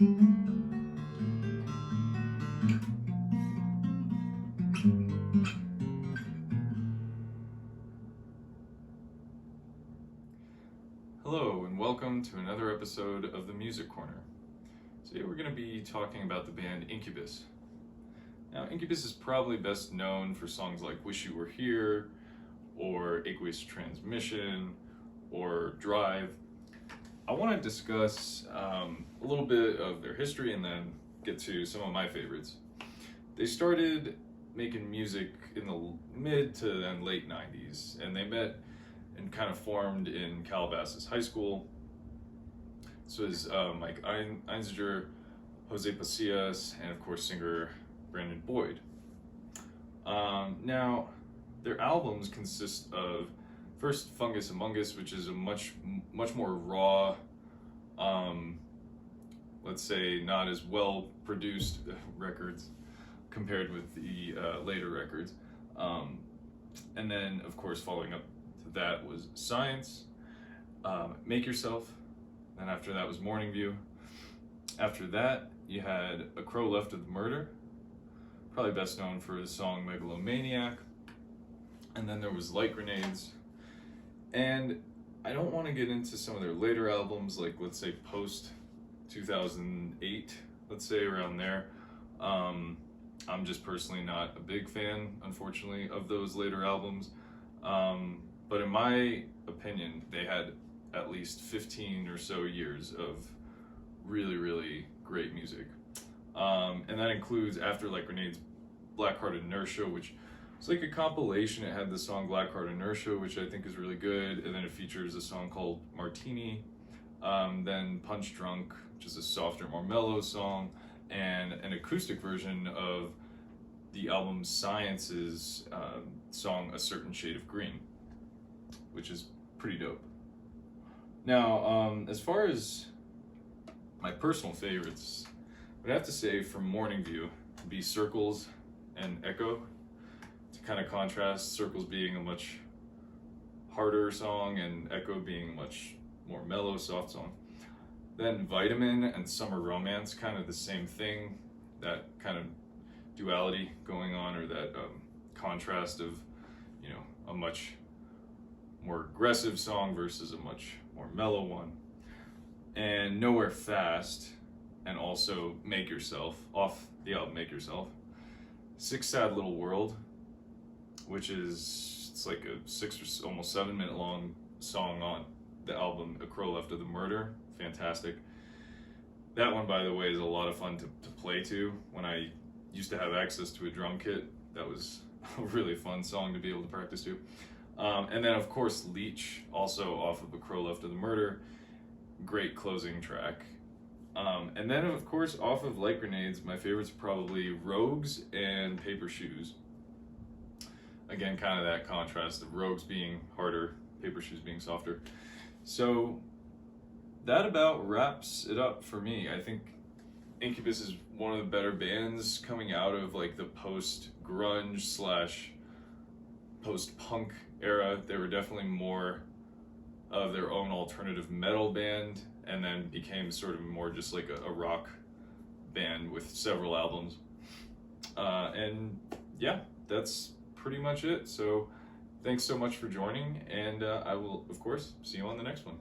Hello and welcome to another episode of the Music Corner. Today we're going to be talking about the band Incubus. Now, Incubus is probably best known for songs like Wish You Were Here, or Aqueous Transmission, or Drive. I want to discuss a little bit of their history and then get to some of my favorites. They started making music in the mid to then late 90s, and they met and kind of formed in Calabasas High School. This was Mike Einziger, Jose Pasillas, and of course singer Brandon Boyd. Now, their albums consist of first Fungus Among Us, which is a much more raw, let's say not as well produced records compared with the later records. And then of course following up to that was Science, Make Yourself, and after that was Morning View. After that you had A Crow Left of the Murder, probably best known for his song Megalomaniac. And then there was Light Grenades. And I don't want to get into some of their later albums, like let's say post 2008, let's say around there. I'm just personally not a big fan, unfortunately, of those later albums. But in my opinion, they had at least 15 or so years of really, really great music. And that includes, after Light Grenades, Blackheart Inertia, which it's like a compilation. It had the song Blackheart Inertia, which I think is really good, and then it features a song called Martini, then Punch Drunk, which is a softer, more mellow song, and an acoustic version of the album Science's song A Certain Shade of Green, which is pretty dope. Now, as far as my personal favorites, I'd have to say from Morning View would be Circles and Echo. To kind of contrast, Circles being a much harder song and Echo being a much more mellow, soft song. Then Vitamin and Summer Romance, kind of the same thing, that kind of duality going on, or that contrast of, you know, a much more aggressive song versus a much more mellow one. And Nowhere Fast, and also Make Yourself, off the album Make Yourself. Six Sad Little World, which is, it's like a 6 or almost 7 minute long song on the album A Crow Left of the Murder. Fantastic. That one, by the way, is a lot of fun to play to. When I used to have access to a drum kit, that was a really fun song to be able to practice to. And then of course Leech, also off of A Crow Left of the Murder. Great closing track. And then of course off of Light Grenades, my favorites are probably Rogues and Paper Shoes. Again, kind of that contrast of Rogues being harder, Paper Shoes being softer. So that about wraps it up for me. I think Incubus is one of the better bands coming out of like the post-grunge / post-punk era. They were definitely more of their own alternative metal band, and then became sort of more just like a rock band with several albums. And yeah, that's pretty much it. So thanks so much for joining, and I will of course see you on the next one.